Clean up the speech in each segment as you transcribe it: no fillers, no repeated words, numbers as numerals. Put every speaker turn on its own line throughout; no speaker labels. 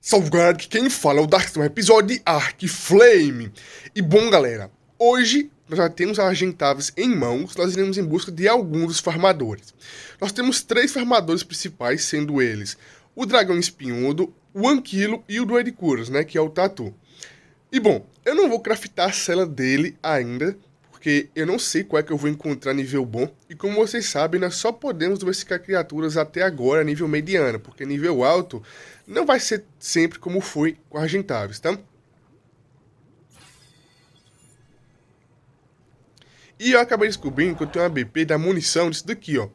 Salve galera, aqui quem fala é o Darkstone, episódio de Arc Flame. E bom galera, hoje nós já temos as Argentavis em mãos, nós iremos em busca de alguns dos farmadores. Nós temos 3 farmadores principais, sendo eles o Dragão Espinhudo, o Anquilo e o Duedicuras, né, que é o Tatu. E bom, eu não vou craftar a cela dele ainda, porque eu não sei qual é que eu vou encontrar nível bom. E como vocês sabem, nós só podemos domesticar criaturas até agora nível mediano, porque nível alto não vai ser sempre como foi com a Argentavis, tá? E eu acabei descobrindo que eu tenho uma BP da munição disso daqui, ó,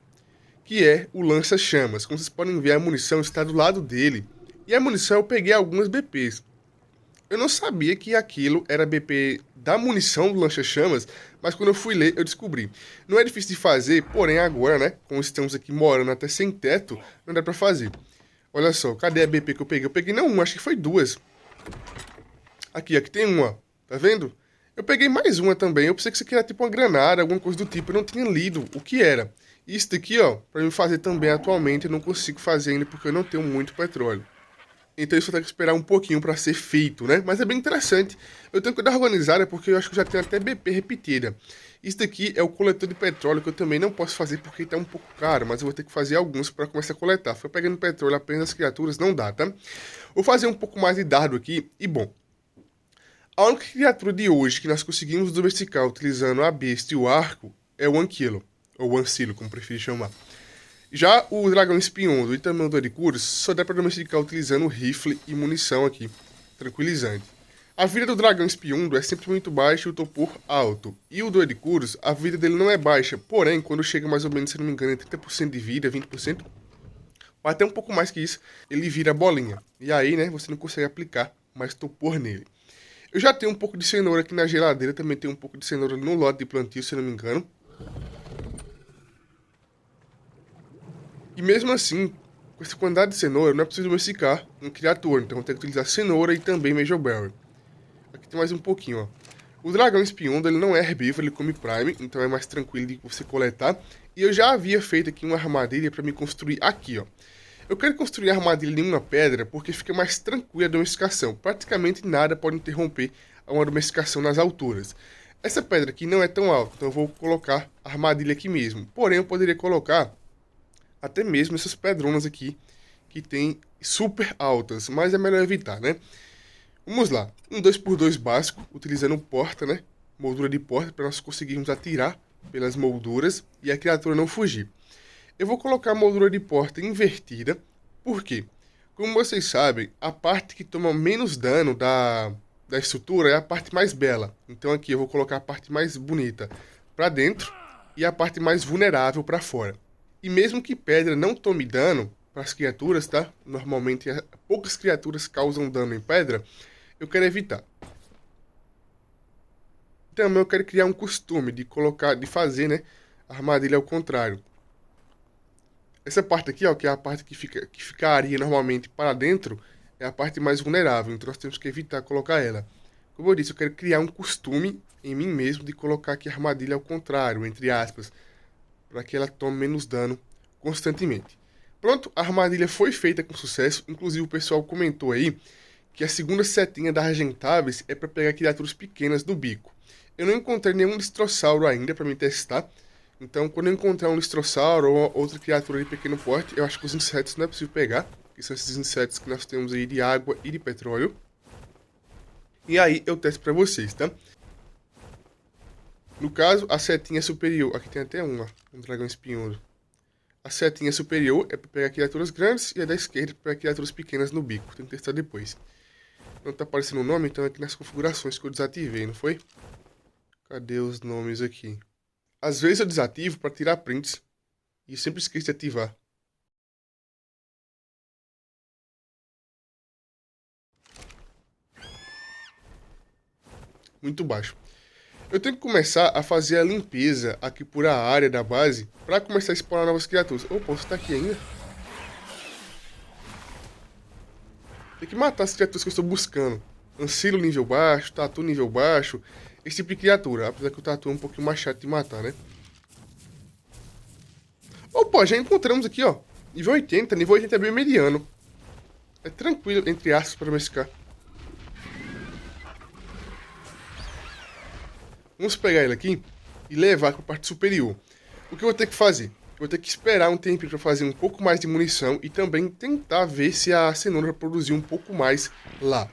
que é o lança-chamas. Como vocês podem ver, a munição está do lado dele. E a munição eu peguei algumas BPs. Eu não sabia que aquilo era BP da munição do lança-chamas, mas quando eu fui ler, eu descobri. Não é difícil de fazer, porém agora, né, como estamos aqui morando até sem teto, não dá pra fazer. Olha só, cadê a BP que eu peguei? Eu peguei não uma, acho que foi 2. Aqui tem uma, tá vendo? Eu peguei mais uma também, eu pensei que isso aqui era tipo uma granada, alguma coisa do tipo, eu não tinha lido o que era. E isso daqui, ó, pra eu fazer também atualmente, eu não consigo fazer ainda porque eu não tenho muito petróleo. Então isso vai ter que esperar um pouquinho para ser feito, né? Mas é bem interessante. Eu tenho que dar organizada porque eu acho que já tenho até BP repetida. Isso daqui é o coletor de petróleo que eu também não posso fazer porque está um pouco caro, mas eu vou ter que fazer alguns para começar a coletar. Foi pegando petróleo apenas as criaturas, não dá, tá? Vou fazer um pouco mais de dardo aqui e bom. A única criatura de hoje que nós conseguimos domesticar utilizando a besta e o arco é o Anquilo, ou o Ancilo, como preferir chamar. Já o Dragão Espinhoso e também o Duedicuras só dá para domesticar utilizando rifle e munição aqui, tranquilizante. A vida do Dragão Espinhudo é sempre muito baixa e o topor alto. E o Duedicuras, a vida dele não é baixa, porém, quando chega mais ou menos, se não me engano, em 30% de vida, 20%, ou até um pouco mais que isso, ele vira bolinha. E aí, né, você não consegue aplicar mais topor nele. Eu já tenho um pouco de cenoura aqui na geladeira, também tenho um pouco de cenoura no lote de plantio, se não me engano. E mesmo assim, com essa quantidade de cenoura, não é preciso domesticar um criatura. Então, eu vou ter que utilizar cenoura e também Mejoberry. Aqui tem mais um pouquinho, ó. O dragão espinhudo, ele não é herbívoro, ele come prime, então é mais tranquilo de você coletar. E eu já havia feito aqui uma armadilha para me construir aqui, ó. Eu quero construir a armadilha em uma pedra porque fica mais tranquila a domesticação. Praticamente nada pode interromper uma domesticação nas alturas. Essa pedra aqui não é tão alta, então eu vou colocar a armadilha aqui mesmo. Porém, eu poderia colocar até mesmo essas pedronas aqui, que tem super altas, mas é melhor evitar, né? Vamos lá, um 2x2 básico, utilizando porta, né? Moldura de porta, para nós conseguirmos atirar pelas molduras e a criatura não fugir. Eu vou colocar a moldura de porta invertida, por quê? Como vocês sabem, a parte que toma menos dano da estrutura é a parte mais bela. Então aqui eu vou colocar a parte mais bonita para dentro e a parte mais vulnerável para fora. E mesmo que pedra não tome dano para as criaturas, tá? Normalmente poucas criaturas causam dano em pedra. Eu quero evitar. Também eu quero criar um costume de fazer, né, a armadilha ao contrário. Essa parte aqui, ó, que é a parte que ficaria normalmente para dentro, é a parte mais vulnerável. Então nós temos que evitar colocar ela. Como eu disse, eu quero criar um costume em mim mesmo de colocar aqui a armadilha ao contrário, entre aspas, para que ela tome menos dano constantemente. Pronto, a armadilha foi feita com sucesso, inclusive o pessoal comentou aí que a segunda setinha da Argentavis é para pegar criaturas pequenas no bico. Eu não encontrei nenhum listrossauro ainda para me testar, então quando eu encontrar um listrossauro ou outra criatura de pequeno porte, eu acho que os insetos não é possível pegar, que são esses insetos que nós temos aí de água e de petróleo. E aí eu testo para vocês, tá? No caso, a setinha superior, aqui tem até um dragão espinhoso. A setinha superior é para pegar criaturas grandes e a da esquerda é para pegar criaturas pequenas no bico. Tem que testar depois. Não tá aparecendo o nome, então é aqui nas configurações que eu desativei, não foi? Cadê os nomes aqui? Às vezes eu desativo para tirar prints e eu sempre esqueço de ativar. Muito baixo. Eu tenho que começar a fazer a limpeza aqui por a área da base para começar a spawnar novas criaturas. Opa, você tá aqui ainda? Tem que matar as criaturas que eu estou buscando. Ancilo nível baixo, Tatu nível baixo, esse tipo de criatura. Apesar que o Tatu é um pouquinho mais chato de matar, né? Opa, já encontramos aqui, ó. Nível 80 é bem mediano. É tranquilo, entre aspas, para domesticar. Vamos pegar ele aqui e levar para a parte superior. O que eu vou ter que fazer? Eu vou ter que esperar um tempinho para fazer um pouco mais de munição e também tentar ver se a cenoura vai produzir um pouco mais lá.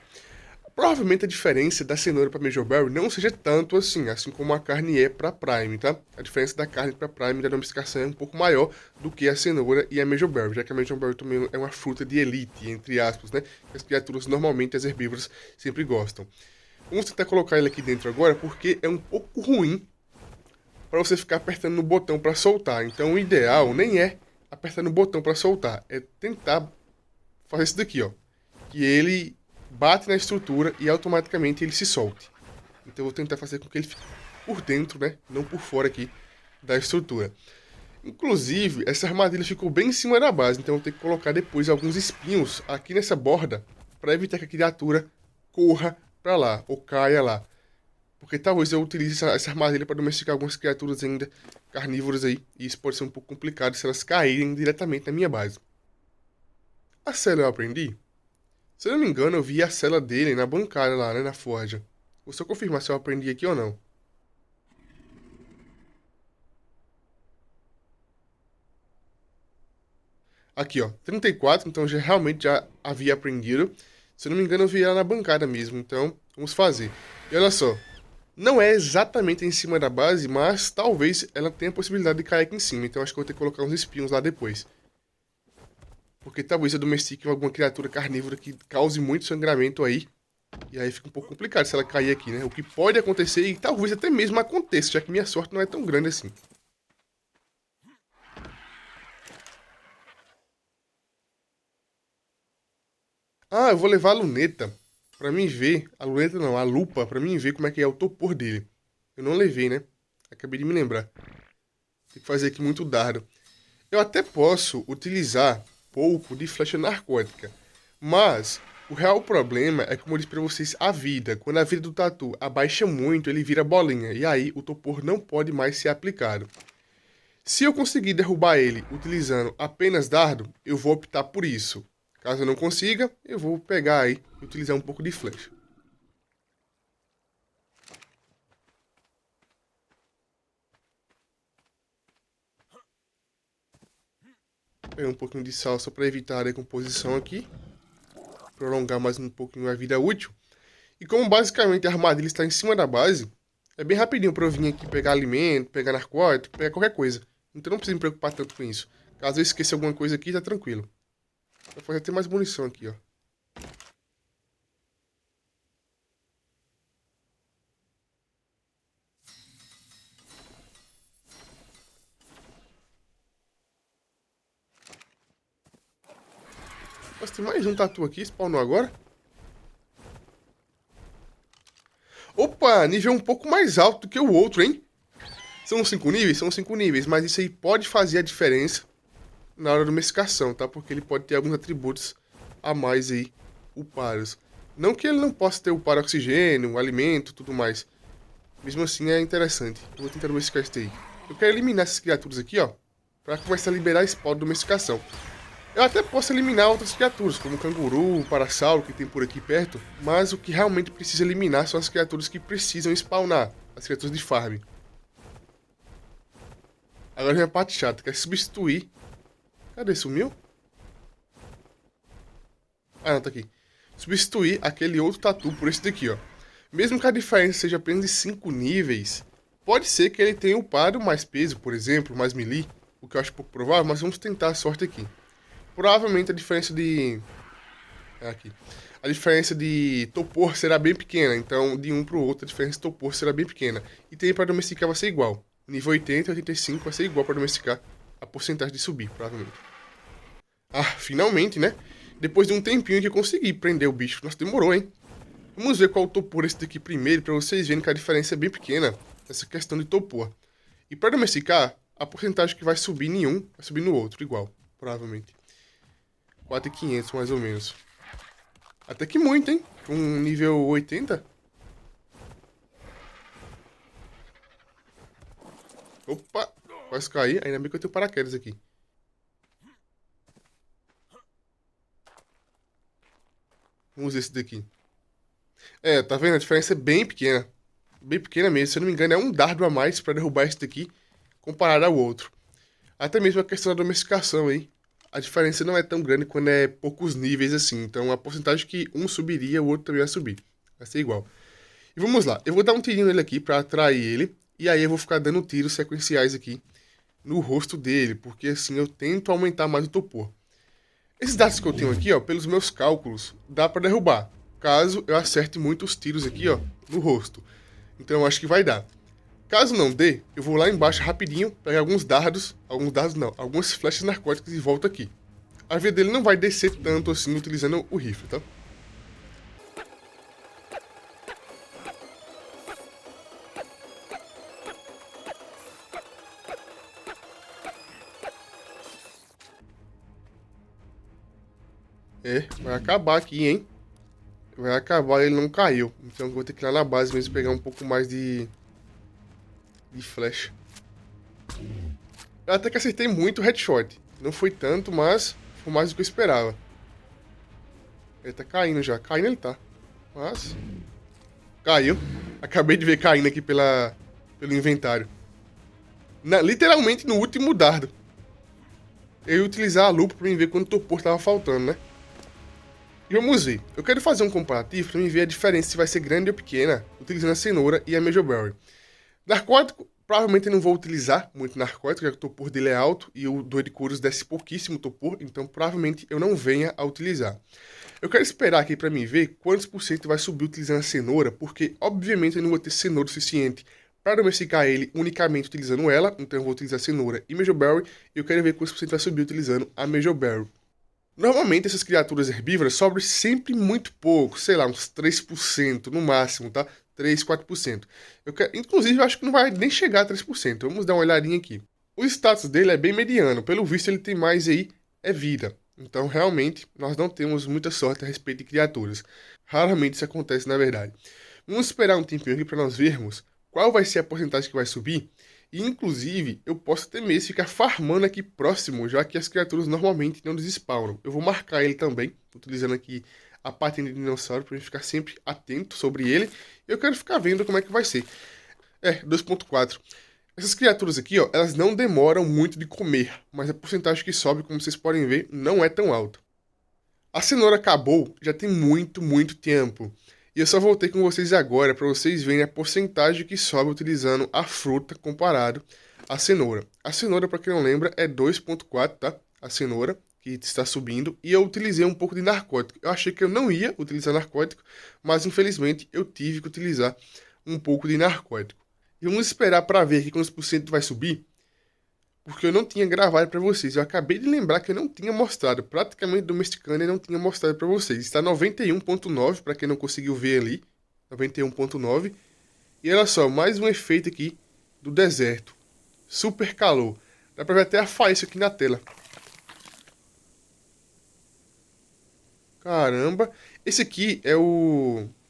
Provavelmente a diferença da cenoura para Major Berry não seja tanto assim como a carne é para Prime, tá? A diferença da carne para Prime da domesticação é um pouco maior do que a cenoura e a Major Berry, já que a Major Berry também é uma fruta de elite, entre aspas, né? Que as criaturas normalmente, as herbívoras, sempre gostam. Vamos tentar colocar ele aqui dentro agora, porque é um pouco ruim para você ficar apertando no botão para soltar. Então o ideal nem é apertar no botão para soltar, é tentar fazer isso daqui, ó. Que ele bate na estrutura e automaticamente ele se solte. Então eu vou tentar fazer com que ele fique por dentro, né? Não por fora aqui da estrutura. Inclusive, essa armadilha ficou bem em cima da base, então eu vou ter que colocar depois alguns espinhos aqui nessa borda para evitar que a criatura corra para lá ou caia lá. Porque talvez eu utilize essa armadilha para domesticar algumas criaturas ainda carnívoras aí, e isso pode ser um pouco complicado se elas caírem diretamente na minha base. A cela eu aprendi? Se eu não me engano, eu vi a cela dele na bancada lá, né, na forja. Vou só confirmar se eu aprendi aqui ou não. Aqui, ó, 34, então realmente já havia aprendido. Se eu não me engano, eu vi ela na bancada mesmo, então vamos fazer. E olha só, não é exatamente em cima da base, mas talvez ela tenha a possibilidade de cair aqui em cima, então acho que eu vou ter que colocar uns espinhos lá depois. Porque talvez eu domestique alguma criatura carnívora que cause muito sangramento aí. E aí fica um pouco complicado se ela cair aqui, né? O que pode acontecer e talvez até mesmo aconteça, já que minha sorte não é tão grande assim. Ah, eu vou levar a luneta pra mim ver. A luneta não, a lupa pra mim ver como é que é o topor dele. Eu não levei, né? Acabei de me lembrar. Tem que fazer aqui muito dardo. Eu até posso utilizar pouco de flecha narcótica, mas o real problema é, como eu disse pra vocês, a vida. Quando a vida do tatu abaixa muito, ele vira bolinha, e aí o topor não pode mais ser aplicado. Se eu conseguir derrubar ele utilizando apenas dardo, eu vou optar por isso. Caso eu não consiga, eu vou pegar aí e utilizar um pouco de flecha. Pegar um pouquinho de sal só para evitar a decomposição aqui. Prolongar mais um pouquinho a vida útil. E como basicamente a armadilha está em cima da base, é bem rapidinho para eu vir aqui pegar alimento, pegar narcótico, pegar qualquer coisa. Então não preciso me preocupar tanto com isso. Caso eu esqueça alguma coisa aqui, tá tranquilo. Vou fazer até mais munição aqui, ó. Mas tem mais um tatu aqui, spawnou agora. Opa, nível um pouco mais alto do que o outro, hein? São 5 níveis? São 5 níveis, mas isso aí pode fazer a diferença na hora da domesticação, tá? Porque ele pode ter alguns atributos a mais aí, upados. Não que ele não possa ter upar oxigênio, alimento, tudo mais. Mesmo assim é interessante. Eu vou tentar domesticar isso aí. Eu quero eliminar essas criaturas aqui, ó, pra começar a liberar spawn de domesticação. Eu até posso eliminar outras criaturas, como o canguru, o parasauro que tem por aqui perto, mas o que realmente precisa eliminar são as criaturas que precisam spawnar, as criaturas de farm. Agora vem a parte chata, que é substituir. Cadê? Sumiu? Ah, não, tá aqui. Substituir aquele outro tatu por esse daqui, ó. Mesmo que a diferença seja apenas de 5 níveis, pode ser que ele tenha upado mais peso, por exemplo, mais melee, o que eu acho pouco provável, mas vamos tentar a sorte aqui. Provavelmente a diferença de... aqui. A diferença de topor será bem pequena, então de um pro outro a diferença de topor será bem pequena. E tem para domesticar vai ser igual. Nível 80 e 85 vai ser igual para domesticar. A porcentagem de subir, provavelmente. Ah, finalmente, né? Depois de um tempinho que eu consegui prender o bicho. Nossa, demorou, hein? Vamos ver qual topor esse daqui primeiro, para vocês verem que a diferença é bem pequena. Essa questão de topor. E para domesticar, a porcentagem que vai subir em um, vai subir no outro, igual. Provavelmente. 4.500 mais ou menos. Até que muito, hein? Com um nível 80. Opa! Quase caí. Ainda bem que eu tenho paraquedas aqui. Vamos ver esse daqui. É, tá vendo? A diferença é bem pequena. Bem pequena mesmo. Se eu não me engano, é um dardo a mais pra derrubar esse daqui comparado ao outro. Até mesmo a questão da domesticação aí. A diferença não é tão grande quando é poucos níveis assim. Então a porcentagem que um subiria, o outro também vai subir. Vai ser igual. E vamos lá. Eu vou dar um tirinho nele aqui pra atrair ele. E aí eu vou ficar dando tiros sequenciais aqui no rosto dele. Porque assim eu tento aumentar mais o topor. Esses dados que eu tenho aqui, ó, pelos meus cálculos, dá pra derrubar. Caso eu acerte muitos tiros aqui, ó, no rosto. Então eu acho que vai dar. Caso não dê, eu vou lá embaixo rapidinho, pegar alguns dardos não, algumas flechas narcóticas e volto aqui. A vida dele não vai descer tanto assim utilizando o rifle, tá? É, vai acabar aqui, hein? Vai acabar, ele não caiu. Então eu vou ter que ir lá na base mesmo pegar um pouco mais de flecha. Eu até que acertei muito o headshot. Não foi tanto, mas foi mais do que eu esperava. Ele tá caindo já. Caindo ele tá. Mas... caiu. Acabei de ver caindo aqui pelo inventário. Literalmente no último dardo. Eu ia utilizar a lupa pra mim ver quanto topor tava faltando, né? E vamos ver. Eu quero fazer um comparativo pra mim ver a diferença se vai ser grande ou pequena, utilizando a cenoura e a Mejoberry. Narcótico, provavelmente eu não vou utilizar muito narcótico, já que o topor dele é alto e o Doedicurus desce pouquíssimo topor, então provavelmente eu não venha a utilizar. Eu quero esperar aqui pra mim ver quantos por cento vai subir utilizando a cenoura, porque obviamente eu não vou ter cenoura suficiente para domesticar ele unicamente utilizando ela, então eu vou utilizar a cenoura e Mejoberry, e eu quero ver quantos por cento vai subir utilizando a Mejoberry. Normalmente essas criaturas herbívoras sobram sempre muito pouco, sei lá, uns 3% no máximo, tá? 3, 4%. Inclusive, eu acho que não vai nem chegar a 3%. Vamos dar uma olhadinha aqui. O status dele é bem mediano. Pelo visto, ele tem mais aí, é vida. Então, realmente, nós não temos muita sorte a respeito de criaturas. Raramente isso acontece, na verdade. Vamos esperar um tempinho aqui para nós vermos qual vai ser a porcentagem que vai subir. E, inclusive, eu posso até mesmo ficar farmando aqui próximo, já que as criaturas normalmente não desespawnam. Eu vou marcar ele também, utilizando aqui a patinha de dinossauro, para ficar sempre atento sobre ele. Eu quero ficar vendo como é que vai ser. 2.4. Essas criaturas aqui, ó, elas não demoram muito de comer, mas a porcentagem que sobe, como vocês podem ver, não é tão alta. A cenoura acabou já tem muito, muito tempo. E eu só voltei com vocês agora para vocês verem a porcentagem que sobe utilizando a fruta comparado à cenoura. A cenoura, para quem não lembra, é 2.4, tá? A cenoura que está subindo. E eu utilizei um pouco de narcótico. Eu achei que eu não ia utilizar narcótico, mas infelizmente eu tive que utilizar um pouco de narcótico. E vamos esperar para ver aqui quantos por cento vai subir, porque eu não tinha gravado para vocês. Eu acabei de lembrar que eu não tinha mostrado. Praticamente domesticando e não tinha mostrado para vocês. Está 91.9 para quem não conseguiu ver ali. 91.9. E olha só, mais um efeito aqui do deserto. Super calor. Dá para ver até a faísca aqui na tela. Caramba. Esse aqui é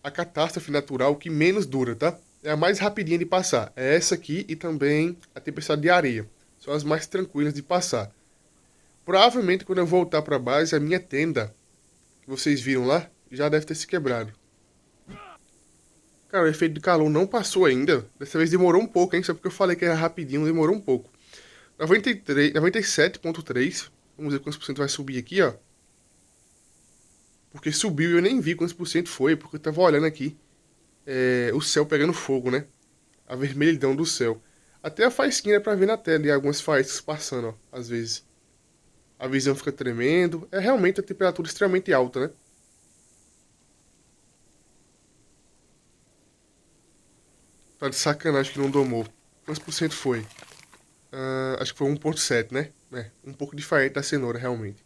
a catástrofe natural que menos dura, tá? É a mais rapidinha de passar. É essa aqui e também a tempestade de areia. São as mais tranquilas de passar. Provavelmente quando eu voltar para a base, a minha tenda, que vocês viram lá, já deve ter se quebrado. Cara, o efeito de calor não passou ainda. Dessa vez demorou um pouco, hein? Só porque eu falei que era rapidinho, demorou um pouco. 97.3. Vamos ver quantos por cento vai subir aqui, ó. Porque subiu e eu nem vi quantos por cento foi, porque eu tava olhando aqui. O céu pegando fogo, né? A vermelhidão do céu. Até a faísquinha pra ver na tela e algumas faíscas passando, ó, às vezes. A visão fica tremendo. É realmente a temperatura extremamente alta, né? Tá de sacanagem que não domou. Quantos por cento foi? Acho que foi 1.7, né? Um pouco diferente da cenoura, realmente.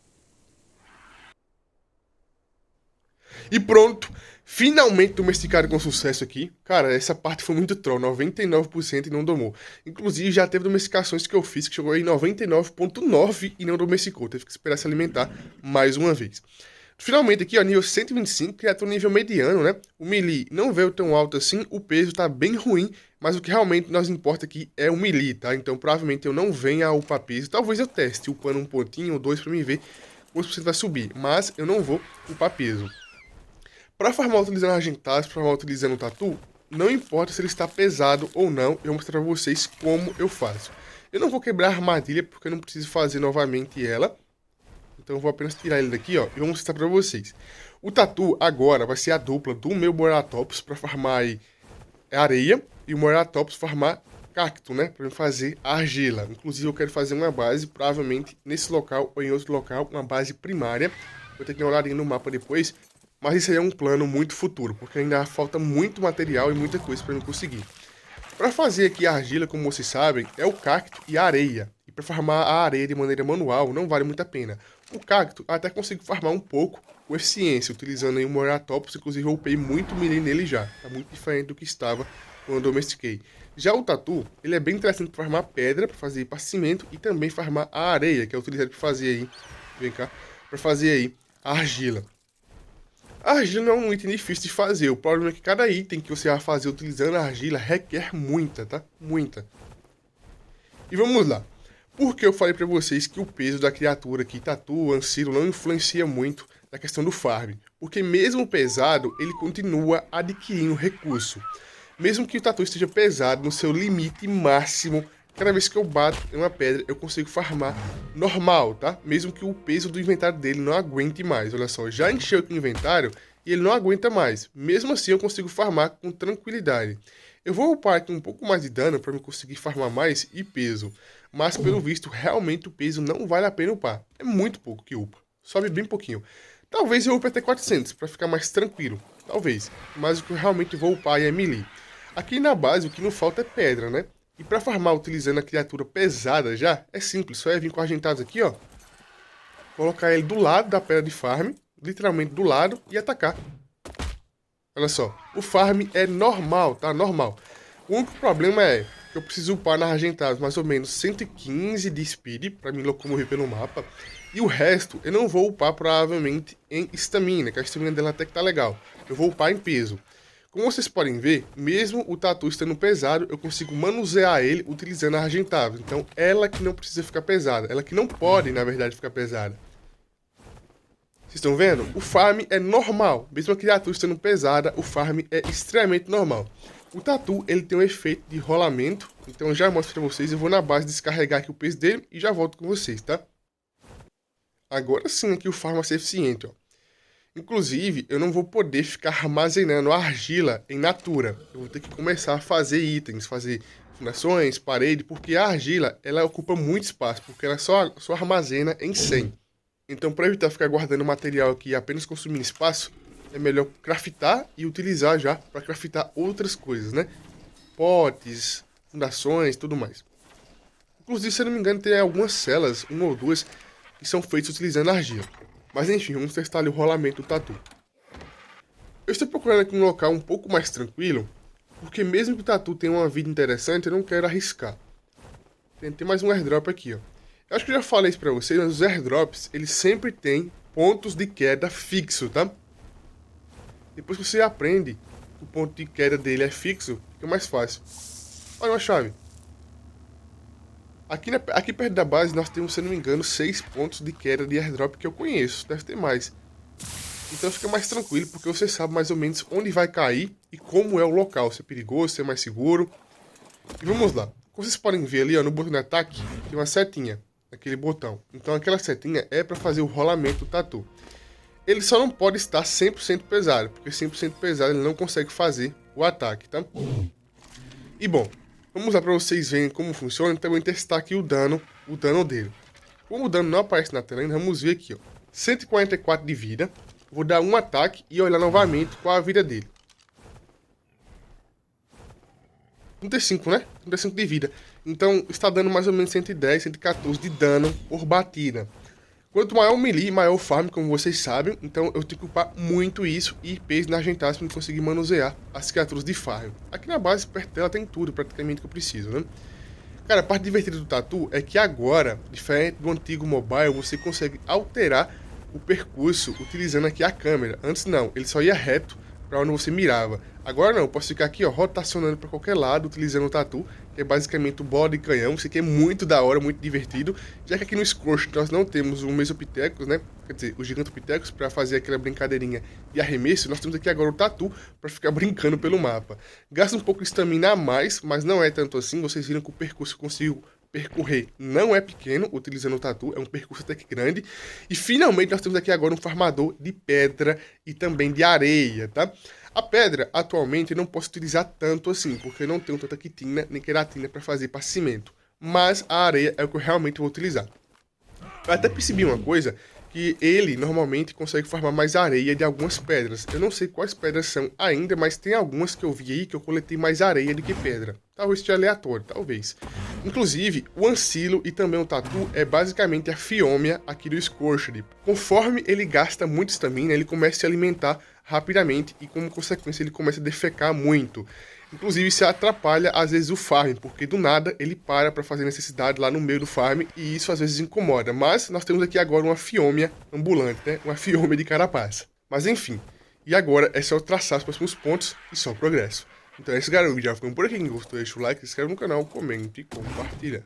E pronto! Finalmente domesticado com sucesso aqui. Cara, essa parte foi muito troll, 99% e não domou. Inclusive, já teve domesticações que eu fiz que chegou em 99.9 e não domesticou. Teve que esperar se alimentar mais uma vez. Finalmente aqui, ó, nível 125, criatura nível mediano, né? O melee não veio tão alto assim, o peso tá bem ruim, mas o que realmente nos importa aqui é o melee, tá? Então, provavelmente eu não venha a upar peso. Talvez eu teste upando um pontinho ou dois pra mim ver quantos por cento vai subir, mas eu não vou upar peso. Para farmar utilizando Argentados, para farmar utilizando o Tatu, não importa se ele está pesado ou não, eu vou mostrar para vocês como eu faço. Eu não vou quebrar a armadilha porque eu não preciso fazer novamente ela. Então eu vou apenas tirar ele daqui, ó, e vou mostrar para vocês. O Tatu agora vai ser a dupla do meu Moratops para farmar aí areia e o Moratops farmar cacto, né, para fazer argila. Inclusive eu quero fazer uma base, provavelmente nesse local ou em outro local, uma base primária. Vou ter que dar uma olhadinha no mapa depois. Mas isso aí é um plano muito futuro, porque ainda falta muito material e muita coisa para eu conseguir. Para fazer aqui a argila, como vocês sabem, é o cacto e a areia. E para farmar a areia de maneira manual não vale muito a pena. O cacto até consigo farmar um pouco com eficiência, utilizando aí o Moratops. Inclusive eu upei muito melee nele já. Tá muito diferente do que estava quando eu domestiquei. Já o Tatu, ele é bem interessante para farmar pedra, para fazer para cimento e também farmar a areia, que é utilizado para fazer aí, vem cá, para fazer aí a argila. A argila não é um item difícil de fazer, o problema é que cada item que você vai fazer utilizando a argila requer muita, tá? Muita. E vamos lá. Por que eu falei pra vocês que o peso da criatura aqui, Tatu, Ancilo, não influencia muito na questão do farm? Porque mesmo pesado, ele continua adquirindo recurso. Mesmo que o Tatu esteja pesado no seu limite máximo, cada vez que eu bato em uma pedra, eu consigo farmar normal, tá? Mesmo que o peso do inventário dele não aguente mais. Olha só, já encheu aqui o inventário e ele não aguenta mais. Mesmo assim, eu consigo farmar com tranquilidade. Eu vou upar aqui um pouco mais de dano para eu conseguir farmar mais e peso. Mas, pelo visto, realmente o peso não vale a pena upar. É muito pouco que upa. Sobe bem pouquinho. Talvez eu upe até 400 para ficar mais tranquilo. Talvez. Mas o que eu realmente vou upar é melee. Aqui na base, o que não falta é pedra, né? E para farmar utilizando a criatura pesada já, é simples, só é vir com Argentados aqui, ó. Colocar ele do lado da pedra de farm, literalmente do lado, e atacar. Olha só, o farm é normal, tá? Normal. O único problema é que eu preciso upar na Argentados mais ou menos 115 de speed, para me locomover pelo mapa. E o resto, eu não vou upar provavelmente em estamina, que a estamina dela até que tá legal. Eu vou upar em peso. Como vocês podem ver, mesmo o Tatu estando pesado, eu consigo manusear ele utilizando a Argentados. Então, ela que não precisa ficar pesada. Ela que não pode, na verdade, ficar pesada. Vocês estão vendo? O farm é normal. Mesmo a criatura estando pesada, o farm é extremamente normal. O Tatu, ele tem um efeito de rolamento. Então, eu já mostro pra vocês. Eu vou na base descarregar aqui o peso dele e já volto com vocês, tá? Agora sim, aqui o farm vai ser eficiente, ó. Inclusive, eu não vou poder ficar armazenando argila em natura. Eu vou ter que começar a fazer itens, fazer fundações, parede, porque a argila, ela ocupa muito espaço, porque ela só armazena em 100. Então, para evitar ficar guardando material aqui e apenas consumindo espaço, é melhor craftar e utilizar já para craftar outras coisas, né? Potes, fundações, tudo mais. Inclusive, se eu não me engano, tem algumas celas, uma ou duas, que são feitas utilizando argila. Mas enfim, vamos testar ali o rolamento do Tatu. Eu estou procurando aqui um local um pouco mais tranquilo, porque mesmo que o Tatu tenha uma vida interessante, eu não quero arriscar. Tem mais um airdrop aqui, ó. Eu acho que eu já falei isso pra vocês, mas os airdrops, eles sempre têm pontos de queda fixo, tá? Depois que você aprende que o ponto de queda dele é fixo, fica mais fácil. Olha uma chave. Aqui perto da base nós temos, se não me engano, 6 pontos de queda de airdrop que eu conheço. Deve ter mais. Então fica mais tranquilo, porque você sabe mais ou menos onde vai cair e como é o local. Se é perigoso, se é mais seguro. E vamos lá. Como vocês podem ver ali, ó, no botão de ataque, tem uma setinha. Aquele botão. Então aquela setinha é para fazer o rolamento do Tatu. Ele só não pode estar 100% pesado, porque 100% pesado ele não consegue fazer o ataque, tá? E bom... Vamos lá para vocês verem como funciona, então eu vou testar aqui o dano dele. Como o dano não aparece na tela ainda, vamos ver aqui, ó. 144 de vida. Vou dar um ataque e olhar novamente qual a vida dele. 35, né? 35 de vida. Então está dando mais ou menos 110, 114 de dano por batida. Quanto maior o melee, maior o farm, como vocês sabem. Então eu tenho que upar muito isso e peso na Argentados para conseguir manusear as criaturas de farm. Aqui na base, perto dela, tem tudo praticamente que eu preciso, né? Cara, a parte divertida do Tatu é que agora, diferente do antigo mobile, você consegue alterar o percurso utilizando aqui a câmera. Antes não, ele só ia reto para onde você mirava. Agora não, eu posso ficar aqui, ó, rotacionando para qualquer lado, utilizando o tatu, que é basicamente o bode e canhão. Isso aqui é muito da hora, muito divertido, já que aqui no Scorch nós não temos o Mesopithecus, né? Quer dizer, o Gigantopithecus para fazer aquela brincadeirinha de arremesso. Nós temos aqui agora o tatu para ficar brincando pelo mapa. Gasta um pouco de estamina a mais, mas não é tanto assim. Vocês viram que o percurso que eu consigo percorrer não é pequeno, utilizando o tatu, é um percurso até que grande. E finalmente nós temos aqui agora um farmador de pedra e também de areia, tá? A pedra, atualmente, eu não posso utilizar tanto assim, porque eu não tenho tanta quitina nem queratina para fazer para cimento. Mas a areia é o que eu realmente vou utilizar. Eu até percebi uma coisa, que ele normalmente consegue formar mais areia de algumas pedras. Eu não sei quais pedras são ainda, mas tem algumas que eu vi aí que eu coletei mais areia do que pedra. Talvez seja aleatório, talvez. Inclusive, o Ancilo e também o Tatu é basicamente a Fiômia aqui do Scorched. Conforme ele gasta muito estamina, ele começa a se alimentar rapidamente e como consequência ele começa a defecar muito. Inclusive isso atrapalha às vezes o farm, porque do nada ele para fazer necessidade lá no meio do farm e isso às vezes incomoda. Mas nós temos aqui agora uma Fiômia ambulante, né? Uma Fiômia de carapaça. Mas enfim, e agora é só traçar os próximos pontos e só progresso. Então é isso, galera. O vídeo já ficou por aqui. Quem gostou, deixa o like, se inscreve no canal, comente e compartilha.